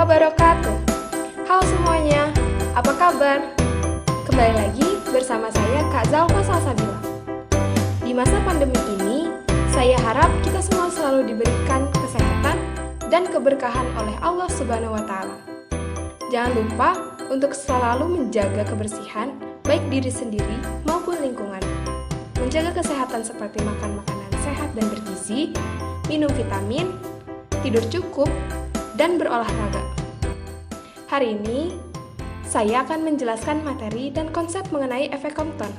wabarakatuh. Halo semuanya, apa kabar? Kembali lagi bersama saya Kak Zalfa Salsabila. Di masa pandemi ini, saya harap kita semua selalu diberikan kesehatan dan keberkahan oleh Allah Subhanahu wa Ta'ala. Jangan lupa untuk selalu menjaga kebersihan, baik diri sendiri maupun lingkungan. Menjaga kesehatan seperti makan makanan sehat dan bergizi, minum vitamin, tidur cukup, dan berolahraga. Hari ini, saya akan menjelaskan materi dan konsep mengenai efek Compton.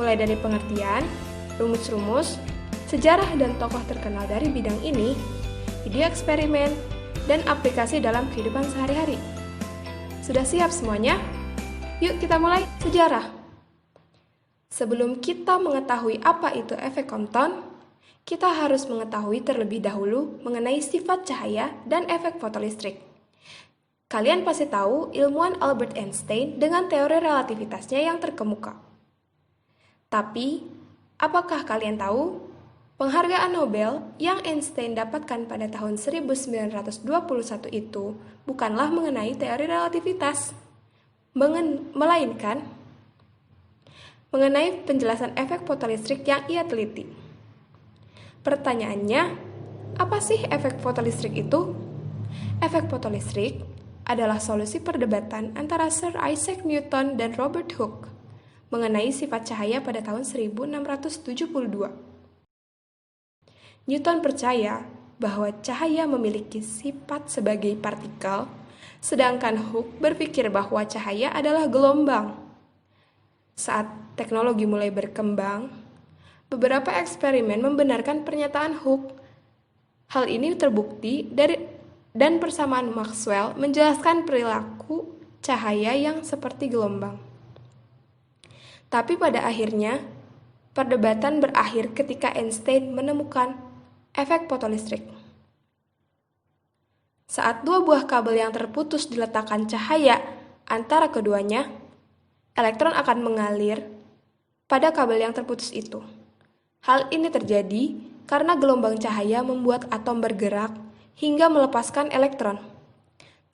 Mulai dari pengertian, rumus-rumus, sejarah dan tokoh terkenal dari bidang ini, video eksperimen, dan aplikasi dalam kehidupan sehari-hari. Sudah siap semuanya? Yuk kita mulai sejarah. Sebelum kita mengetahui apa itu efek Compton, kita harus mengetahui terlebih dahulu mengenai sifat cahaya dan efek fotolistrik. Kalian pasti tahu ilmuwan Albert Einstein dengan teori relativitasnya yang terkemuka. Tapi, apakah kalian tahu penghargaan Nobel yang Einstein dapatkan pada tahun 1921 itu bukanlah mengenai teori relativitas, melainkan mengenai penjelasan efek fotolistrik yang ia teliti. Pertanyaannya, apa sih efek fotolistrik itu? Efek fotolistrik adalah solusi perdebatan antara Sir Isaac Newton dan Robert Hooke mengenai sifat cahaya pada tahun 1672. Newton percaya bahwa cahaya memiliki sifat sebagai partikel, sedangkan Hooke berpikir bahwa cahaya adalah gelombang. Saat teknologi mulai berkembang, beberapa eksperimen membenarkan pernyataan Hooke. Hal ini terbukti dan persamaan Maxwell menjelaskan perilaku cahaya yang seperti gelombang. Tapi pada akhirnya, perdebatan berakhir ketika Einstein menemukan efek fotolistrik. Saat dua buah kabel yang terputus diletakkan cahaya antara keduanya, elektron akan mengalir pada kabel yang terputus itu. Hal ini terjadi karena gelombang cahaya membuat atom bergerak hingga melepaskan elektron.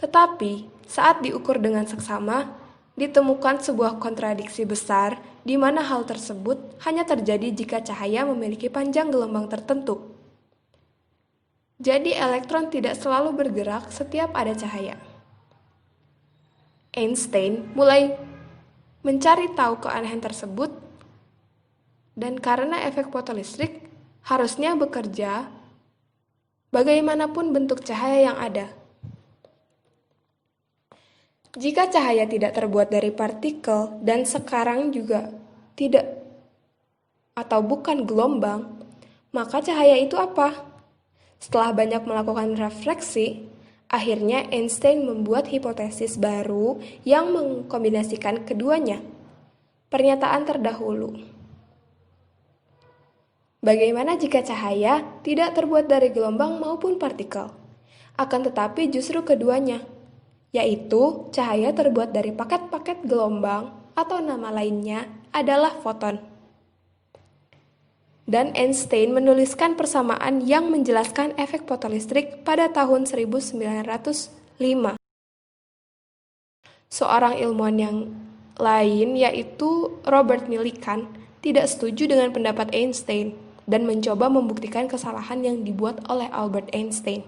Tetapi, saat diukur dengan seksama, ditemukan sebuah kontradiksi besar di mana hal tersebut hanya terjadi jika cahaya memiliki panjang gelombang tertentu. Jadi, elektron tidak selalu bergerak setiap ada cahaya. Einstein mulai mencari tahu keanehan tersebut. Dan karena efek fotolistrik harusnya bekerja bagaimanapun bentuk cahaya yang ada. Jika cahaya tidak terbuat dari partikel dan sekarang juga tidak atau bukan gelombang, maka cahaya itu apa? Setelah banyak melakukan refleksi, akhirnya Einstein membuat hipotesis baru yang mengkombinasikan keduanya. Pernyataan terdahulu. Bagaimana jika cahaya tidak terbuat dari gelombang maupun partikel? Akan tetapi justru keduanya, yaitu cahaya terbuat dari paket-paket gelombang atau nama lainnya adalah foton. Dan Einstein menuliskan persamaan yang menjelaskan efek fotolistrik pada tahun 1905. Seorang ilmuwan yang lain, yaitu Robert Millikan, tidak setuju dengan pendapat Einstein dan mencoba membuktikan kesalahan yang dibuat oleh Albert Einstein.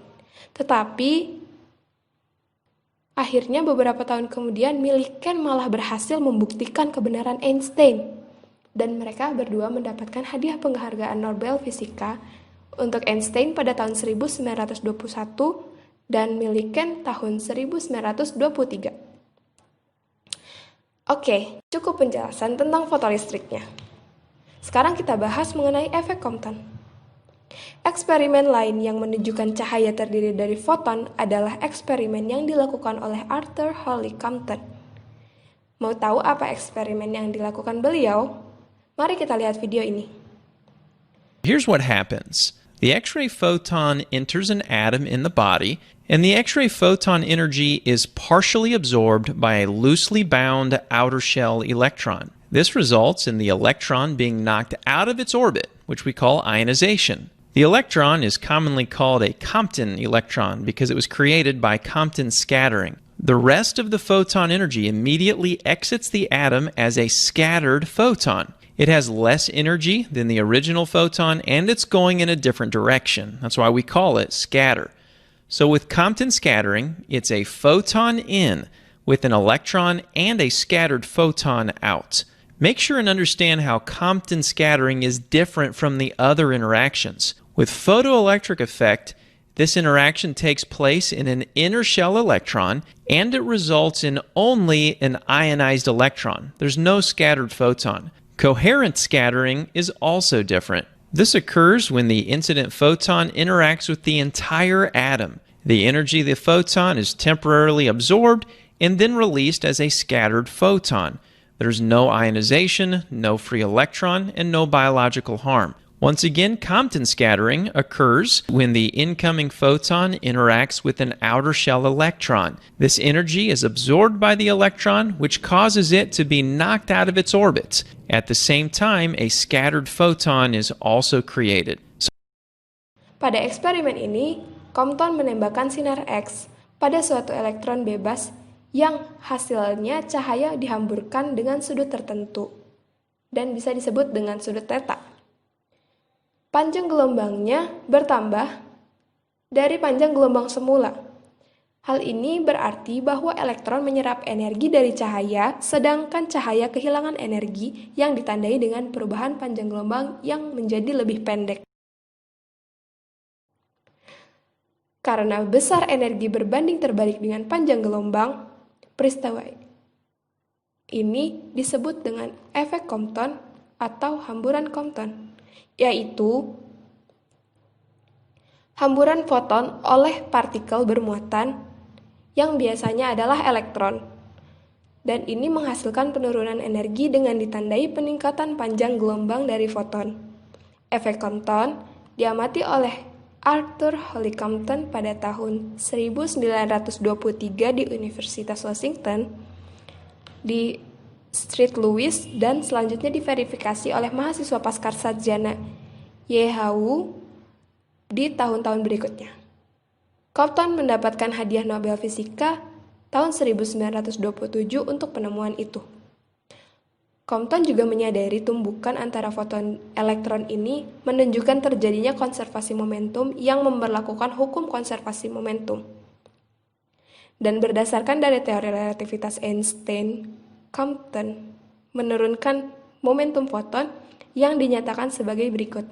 Tetapi, akhirnya beberapa tahun kemudian Millikan malah berhasil membuktikan kebenaran Einstein. Dan mereka berdua mendapatkan hadiah penghargaan Nobel Fisika untuk Einstein pada tahun 1921 dan Millikan tahun 1923. Oke, cukup penjelasan tentang fotolistriknya. Sekarang kita bahas mengenai efek Compton. Eksperimen lain yang menunjukkan cahaya terdiri dari foton adalah eksperimen yang dilakukan oleh Arthur Holly Compton. Mau tahu apa eksperimen yang dilakukan beliau? Mari kita lihat video ini. Here's what happens. The X-ray photon enters an atom in the body, and the X-ray photon energy is partially absorbed by a loosely bound outer shell electron. This results in the electron being knocked out of its orbit, which we call ionization. The electron is commonly called a Compton electron because it was created by Compton scattering. The rest of the photon energy immediately exits the atom as a scattered photon. It has less energy than the original photon, and it's going in a different direction. That's why we call it scatter. So with Compton scattering, it's a photon in with an electron and a scattered photon out. Make sure and understand how Compton scattering is different from the other interactions. With photoelectric effect, this interaction takes place in an inner shell electron, and it results in only an ionized electron. There's no scattered photon. Coherent scattering is also different. This occurs when the incident photon interacts with the entire atom. The energy of the photon is temporarily absorbed and then released as a scattered photon. There's no ionization, no free electron, and no biological harm. Once again, Compton scattering occurs when the incoming photon interacts with an outer shell electron. This energy is absorbed by the electron, which causes it to be knocked out of its orbit. At the same time, a scattered photon is also created. Pada eksperimen ini, Compton menembakkan sinar X pada suatu elektron bebas yang hasilnya cahaya dihamburkan dengan sudut tertentu dan bisa disebut dengan sudut theta. Panjang gelombangnya bertambah dari panjang gelombang semula. Hal ini berarti bahwa elektron menyerap energi dari cahaya, sedangkan cahaya kehilangan energi yang ditandai dengan perubahan panjang gelombang yang menjadi lebih pendek. Karena besar energi berbanding terbalik dengan panjang gelombang, peristiwa ini disebut dengan efek Compton atau hamburan Compton, yaitu hamburan foton oleh partikel bermuatan yang biasanya adalah elektron, dan ini menghasilkan penurunan energi dengan ditandai peningkatan panjang gelombang dari foton. Efek Compton diamati oleh Arthur Holly Compton pada tahun 1923 di Universitas Washington di St. Louis dan selanjutnya diverifikasi oleh mahasiswa pascasarjana YHU di tahun-tahun berikutnya. Compton mendapatkan hadiah Nobel Fisika tahun 1927 untuk penemuan itu. Compton juga menyadari tumbukan antara foton elektron ini menunjukkan terjadinya konservasi momentum yang memberlakukan hukum konservasi momentum. Dan berdasarkan dari teori relativitas Einstein, Compton menurunkan momentum foton yang dinyatakan sebagai berikut.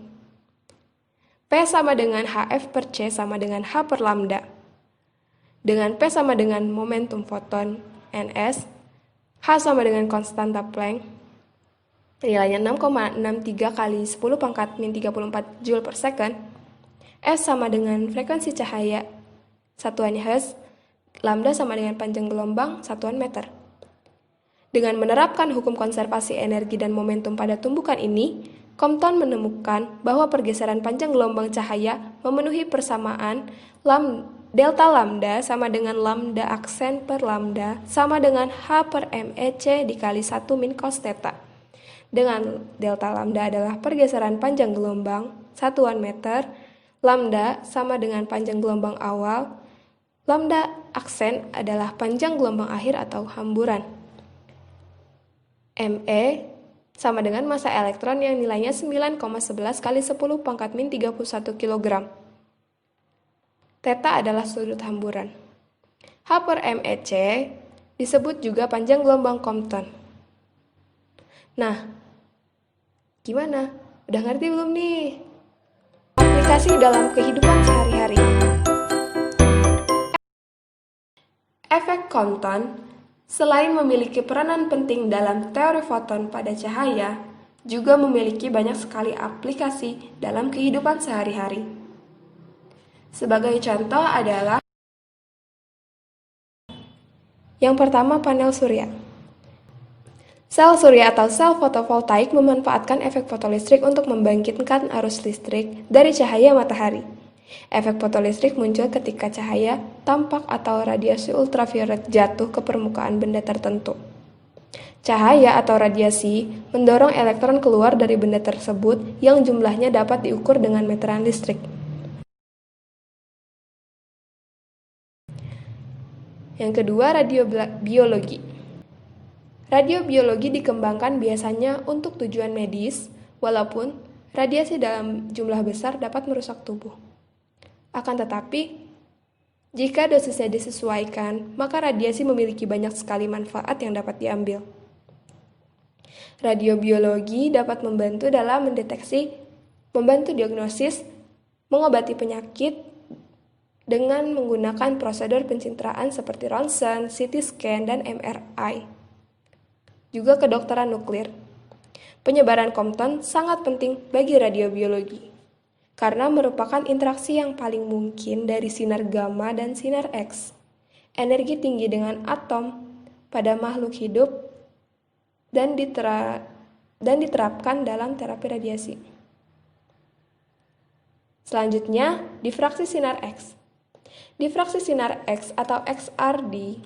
P sama dengan Hf per C sama dengan H per lambda. Dengan P sama dengan momentum foton Ns, H sama dengan konstanta Planck, nilainya 6,63 kali 10 pangkat min 34 Joule per second, S sama dengan frekuensi cahaya, satuannya Hertz, lambda sama dengan panjang gelombang, satuan meter. Dengan menerapkan hukum konservasi energi dan momentum pada tumbukan ini, Compton menemukan bahwa pergeseran panjang gelombang cahaya memenuhi persamaan delta lambda sama dengan lambda aksen per lambda sama dengan H per MEC dikali 1 min cos theta. Dengan delta lambda adalah pergeseran panjang gelombang, satuan meter, lambda sama dengan panjang gelombang awal, lambda aksen adalah panjang gelombang akhir atau hamburan. ME sama dengan massa elektron yang nilainya 9,11 kali 10 pangkat min 31 kg. Theta adalah sudut hamburan. H per MEC disebut juga panjang gelombang Compton. Nah, gimana? Udah ngerti belum nih? Aplikasi dalam kehidupan sehari-hari. Efek Compton selain memiliki peranan penting dalam teori foton pada cahaya, juga memiliki banyak sekali aplikasi dalam kehidupan sehari-hari. Sebagai contoh adalah yang pertama, panel surya. Sel surya atau sel fotovoltaik memanfaatkan efek fotolistrik untuk membangkitkan arus listrik dari cahaya matahari. Efek fotolistrik muncul ketika cahaya tampak atau radiasi ultraviolet jatuh ke permukaan benda tertentu. Cahaya atau radiasi mendorong elektron keluar dari benda tersebut yang jumlahnya dapat diukur dengan meteran listrik. Yang kedua, radiobiologi. Radiobiologi dikembangkan biasanya untuk tujuan medis, walaupun radiasi dalam jumlah besar dapat merusak tubuh. Akan tetapi, jika dosisnya disesuaikan, maka radiasi memiliki banyak sekali manfaat yang dapat diambil. Radiobiologi dapat membantu dalam membantu diagnosis, mengobati penyakit dengan menggunakan prosedur pencitraan seperti ronsen, CT scan, dan MRI. Juga kedokteran nuklir. Penyebaran Compton sangat penting bagi radiobiologi, karena merupakan interaksi yang paling mungkin dari sinar gamma dan sinar X, energi tinggi dengan atom pada makhluk hidup, dan diterapkan dalam terapi radiasi. Selanjutnya, difraksi sinar X. Difraksi sinar X atau XRD,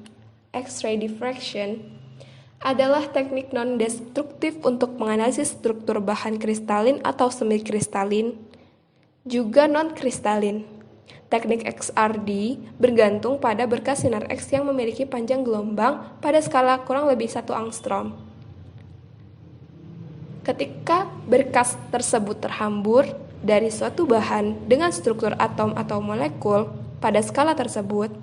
X-ray diffraction, adalah teknik non-destruktif untuk menganalisis struktur bahan kristalin atau semi-kristalin, juga non-kristalin. Teknik XRD bergantung pada berkas sinar X yang memiliki panjang gelombang pada skala kurang lebih 1 angstrom. Ketika berkas tersebut terhambur dari suatu bahan dengan struktur atom atau molekul pada skala tersebut,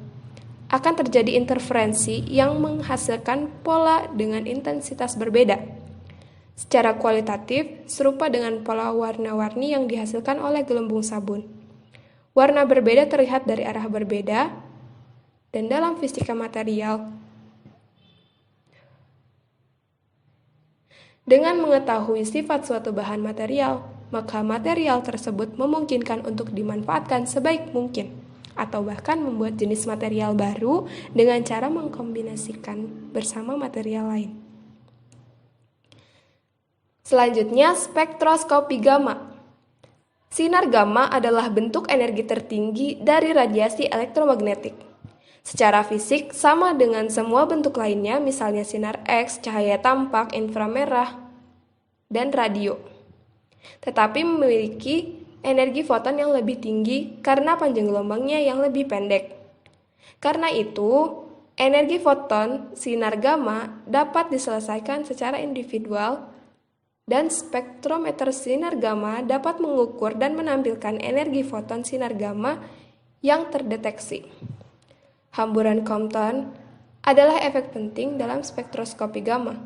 akan terjadi interferensi yang menghasilkan pola dengan intensitas berbeda. Secara kualitatif, serupa dengan pola warna-warni yang dihasilkan oleh gelembung sabun. Warna berbeda terlihat dari arah berbeda, dan dalam fisika material, dengan mengetahui sifat suatu bahan material, maka material tersebut memungkinkan untuk dimanfaatkan sebaik mungkin, atau bahkan membuat jenis material baru dengan cara mengkombinasikan bersama material lain. Selanjutnya, spektroskopi gamma. Sinar gamma adalah bentuk energi tertinggi dari radiasi elektromagnetik. Secara fisik, sama dengan semua bentuk lainnya, misalnya sinar X, cahaya tampak, inframerah, dan radio. Tetapi memiliki energi foton yang lebih tinggi karena panjang gelombangnya yang lebih pendek. Karena itu, energi foton sinar gamma dapat diselesaikan secara individual, dan spektrometer sinar gamma dapat mengukur dan menampilkan energi foton sinar gamma yang terdeteksi. Hamburan Compton adalah efek penting dalam spektroskopi gamma,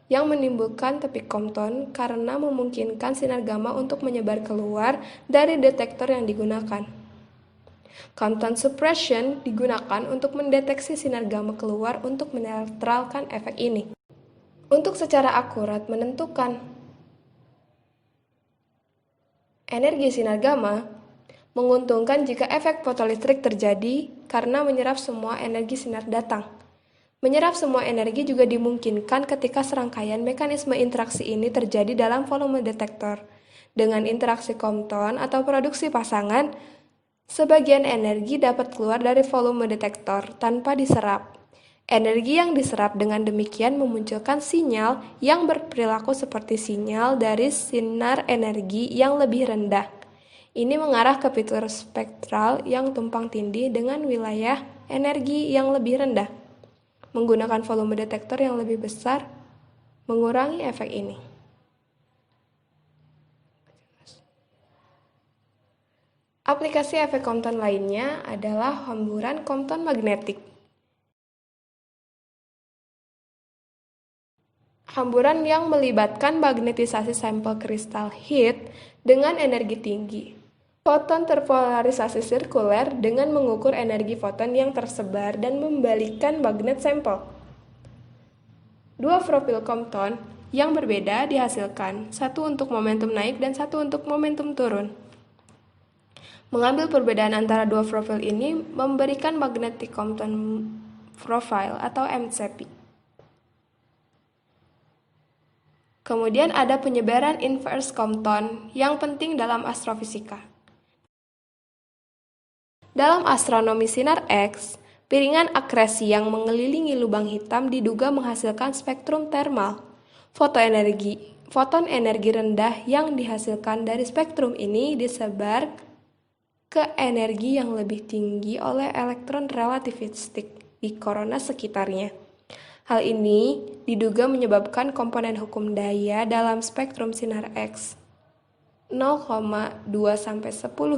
yang menimbulkan tepi Compton karena memungkinkan sinar gamma untuk menyebar keluar dari detektor yang digunakan. Compton suppression digunakan untuk mendeteksi sinar gamma keluar untuk menetralkan efek ini. Untuk secara akurat menentukan energi sinar gamma, menguntungkan jika efek fotolistrik terjadi karena menyerap semua energi sinar datang. Menyerap semua energi juga dimungkinkan ketika serangkaian mekanisme interaksi ini terjadi dalam volume detektor. Dengan interaksi Compton atau produksi pasangan, sebagian energi dapat keluar dari volume detektor tanpa diserap. Energi yang diserap dengan demikian memunculkan sinyal yang berperilaku seperti sinyal dari sinar energi yang lebih rendah. Ini mengarah ke fitur spektral yang tumpang tindih dengan wilayah energi yang lebih rendah. Menggunakan volume detektor yang lebih besar mengurangi efek ini. Aplikasi efek Compton lainnya adalah hamburan Compton magnetik. Hamburan yang melibatkan magnetisasi sampel kristal heat dengan energi tinggi. Foton terpolarisasi sirkuler dengan mengukur energi foton yang tersebar dan membalikkan magnet sampel. Dua profil Compton yang berbeda dihasilkan, satu untuk momentum naik dan satu untuk momentum turun. Mengambil perbedaan antara dua profil ini memberikan magnetic Compton profile atau MCP. Kemudian ada penyebaran inverse Compton yang penting dalam astrofisika. Dalam astronomi sinar X, Piringan akresi yang mengelilingi lubang hitam diduga menghasilkan spektrum termal. Foton energi rendah yang dihasilkan dari spektrum ini disebar ke energi yang lebih tinggi oleh elektron relativistik di korona sekitarnya. Hal ini diduga menyebabkan komponen hukum daya dalam spektrum sinar X 0,2-10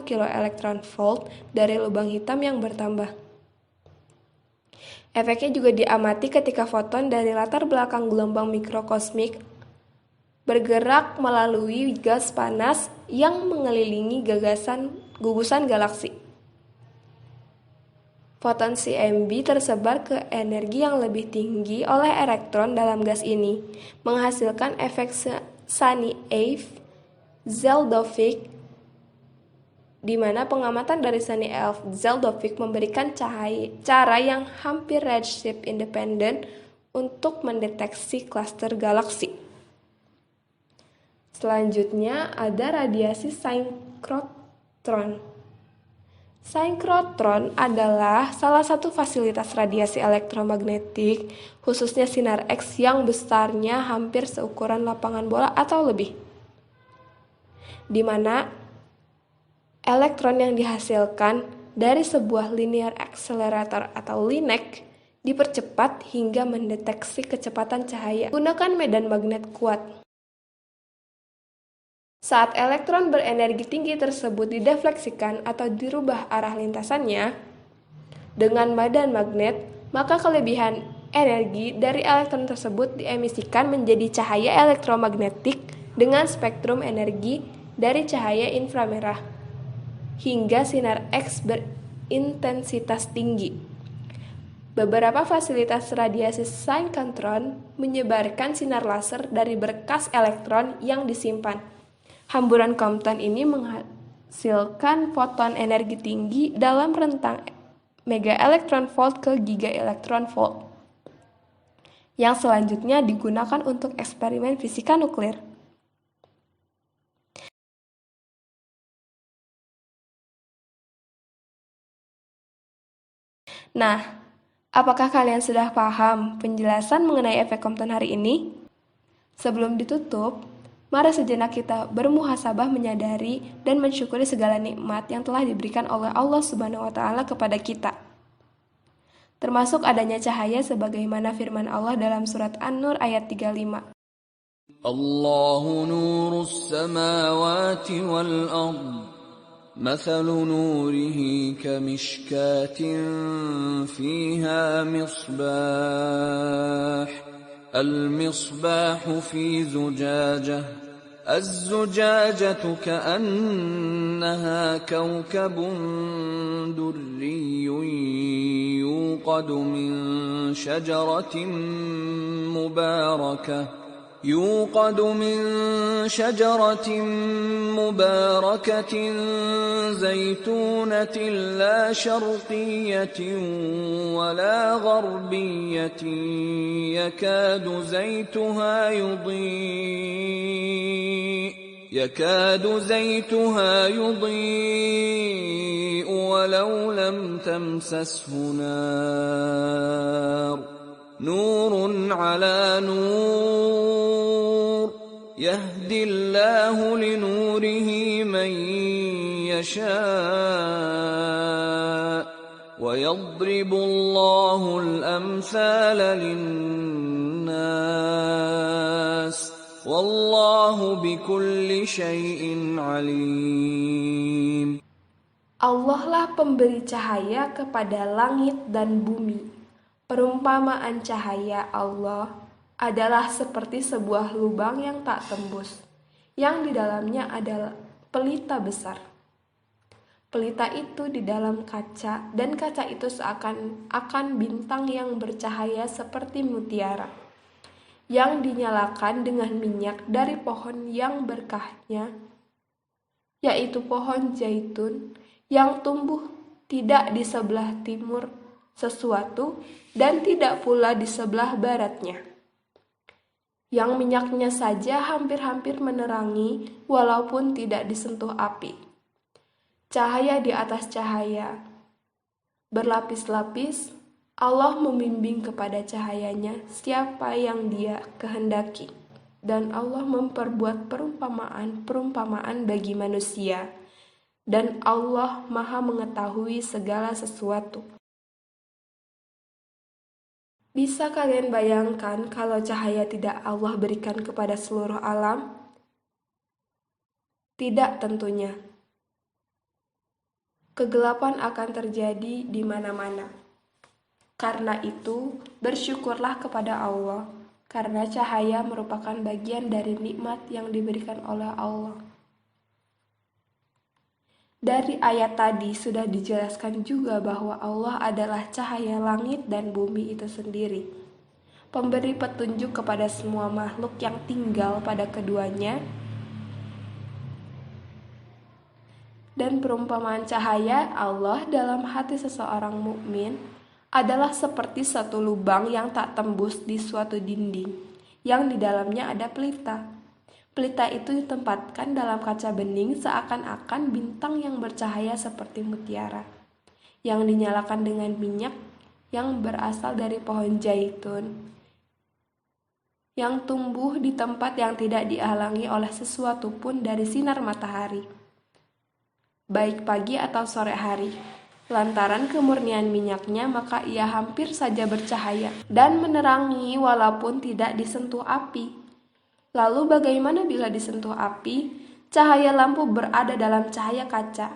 kiloelektron-volt dari lubang hitam yang bertambah. Efeknya juga diamati ketika foton dari latar belakang gelombang mikrokosmik bergerak melalui gas panas yang mengelilingi gugusan galaksi. Foton CMB tersebar ke energi yang lebih tinggi oleh elektron dalam gas ini, menghasilkan efek Sunny-Ive-Zeldovic, di mana pengamatan dari Sunny-Ive-Zeldovic memberikan cara yang hampir redshift independen untuk mendeteksi klaster galaksi. Selanjutnya ada radiasi synkrotron. Synkrotron adalah salah satu fasilitas radiasi elektromagnetik, khususnya sinar X yang besarnya hampir seukuran lapangan bola atau lebih, di mana elektron yang dihasilkan dari sebuah linear accelerator atau LINAC dipercepat hingga mendeteksi kecepatan cahaya menggunakan medan magnet kuat. Saat elektron berenergi tinggi tersebut didefleksikan atau dirubah arah lintasannya dengan medan magnet, maka kelebihan energi dari elektron tersebut diemisikan menjadi cahaya elektromagnetik dengan spektrum energi dari cahaya inframerah hingga sinar X berintensitas tinggi. Beberapa fasilitas radiasi synchrotron menyebarkan sinar laser dari berkas elektron yang disimpan. Hamburan Compton ini menghasilkan foton energi tinggi dalam rentang mega elektron volt ke giga elektron volt, yang selanjutnya digunakan untuk eksperimen fisika nuklir. Nah, apakah kalian sudah paham penjelasan mengenai efek Compton hari ini? Sebelum ditutup, mari sejenak kita bermuhasabah menyadari dan mensyukuri segala nikmat yang telah diberikan oleh Allah Subhanahu wa Ta'ala kepada kita. Termasuk adanya cahaya sebagaimana firman Allah dalam surat An-Nur ayat 35. Allahu nurus samawati wal ardh. مثل نوره كمشكاة فيها مصباح المصباح في زجاجة الزجاجة كأنها كوكب دري يوقد من شجرة مباركة زيتونة لا شرقية ولا غربية يكاد زيتها يضيء ولو لم تمسسه نار نور على نور يهدي الله لنوره من يشاء ويضرب الله الأمثال للناس والله بكل شيء عليم. Allah lah pemberi cahaya kepada langit dan bumi. Perumpamaan cahaya Allah adalah seperti sebuah lubang yang tak tembus, yang di dalamnya adalah pelita besar. Pelita itu di dalam kaca, dan kaca itu seakan-akan bintang yang bercahaya seperti mutiara, yang dinyalakan dengan minyak dari pohon yang berkahnya, yaitu pohon zaitun, yang tumbuh tidak di sebelah timur sesuatu dan tidak pula di sebelah baratnya, yang minyaknya saja hampir-hampir menerangi walaupun tidak disentuh api. Cahaya di atas cahaya, berlapis-lapis, Allah membimbing kepada cahayanya siapa yang Dia kehendaki. Dan Allah memperbuat perumpamaan bagi manusia. Dan Allah Maha mengetahui segala sesuatu. Bisa kalian bayangkan kalau cahaya tidak Allah berikan kepada seluruh alam? Tidak tentunya. Kegelapan akan terjadi di mana-mana. Karena itu, bersyukurlah kepada Allah, karena cahaya merupakan bagian dari nikmat yang diberikan oleh Allah. Dari ayat tadi sudah dijelaskan juga bahwa Allah adalah cahaya langit dan bumi itu sendiri, pemberi petunjuk kepada semua makhluk yang tinggal pada keduanya. Dan perumpamaan cahaya Allah dalam hati seseorang mukmin adalah seperti satu lubang yang tak tembus di suatu dinding, yang di dalamnya ada pelita. Pelita itu ditempatkan dalam kaca bening seakan-akan bintang yang bercahaya seperti mutiara, yang dinyalakan dengan minyak yang berasal dari pohon zaitun, yang tumbuh di tempat yang tidak dihalangi oleh sesuatu pun dari sinar matahari, baik pagi atau sore hari. Lantaran kemurnian minyaknya, maka ia hampir saja bercahaya dan menerangi walaupun tidak disentuh api. Lalu bagaimana bila disentuh api? Cahaya lampu berada dalam cahaya kaca,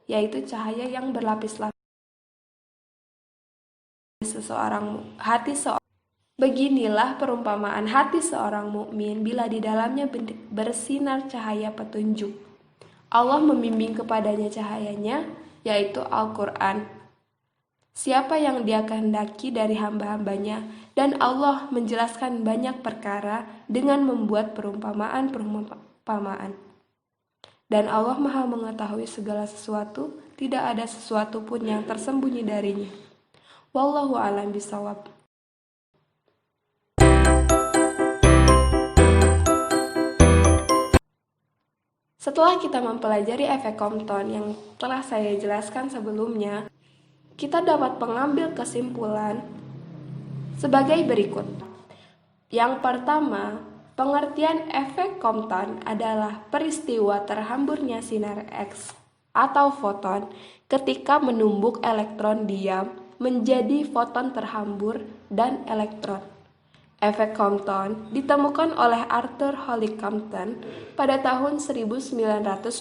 yaitu cahaya yang berlapis-lapis hati seorang. Beginilah perumpamaan hati seorang mukmin bila di dalamnya bersinar cahaya petunjuk. Allah membimbing kepadanya cahayanya, yaitu Al-Quran. Siapa yang Dia kehendaki dari hamba-hambanya, dan Allah menjelaskan banyak perkara dengan membuat perumpamaan. Dan Allah Maha mengetahui segala sesuatu, tidak ada sesuatu pun yang tersembunyi darinya. Wallahu a'lam bishawab. Setelah kita mempelajari efek Compton yang telah saya jelaskan sebelumnya, kita dapat mengambil kesimpulan sebagai berikut. Yang pertama, pengertian efek Compton adalah peristiwa terhamburnya sinar X atau foton ketika menumbuk elektron diam menjadi foton terhambur dan elektron. Efek Compton ditemukan oleh Arthur Holly Compton pada tahun 1923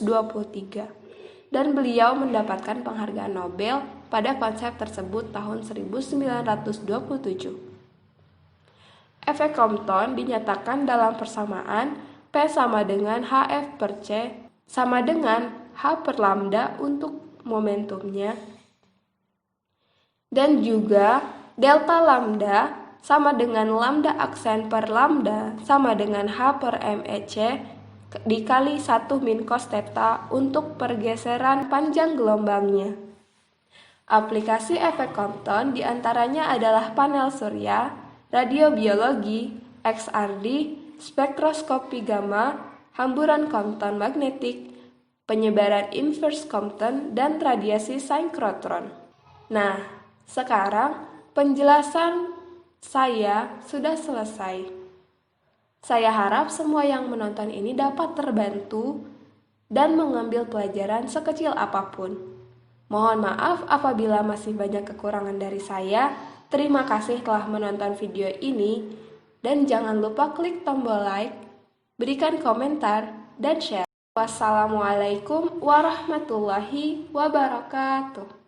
dan beliau mendapatkan penghargaan Nobel pada konsep tersebut tahun 1927. Efek Compton dinyatakan dalam persamaan P sama dengan HF per C sama dengan H per lambda untuk momentumnya, dan juga delta lambda sama dengan lambda aksen per lambda sama dengan H per MEC dikali 1 min cos theta untuk pergeseran panjang gelombangnya. Aplikasi efek Compton diantaranya adalah panel surya, radiobiologi, XRD, spektroskopi gamma, hamburan Compton magnetik, penyebaran inverse Compton, dan radiasi sinkrotron. Nah, sekarang penjelasan saya sudah selesai. Saya harap semua yang menonton ini dapat terbantu dan mengambil pelajaran sekecil apapun. Mohon maaf apabila masih banyak kekurangan dari saya. Terima kasih telah menonton video ini dan jangan lupa klik tombol like, berikan komentar, dan share. Wassalamualaikum warahmatullahi wabarakatuh.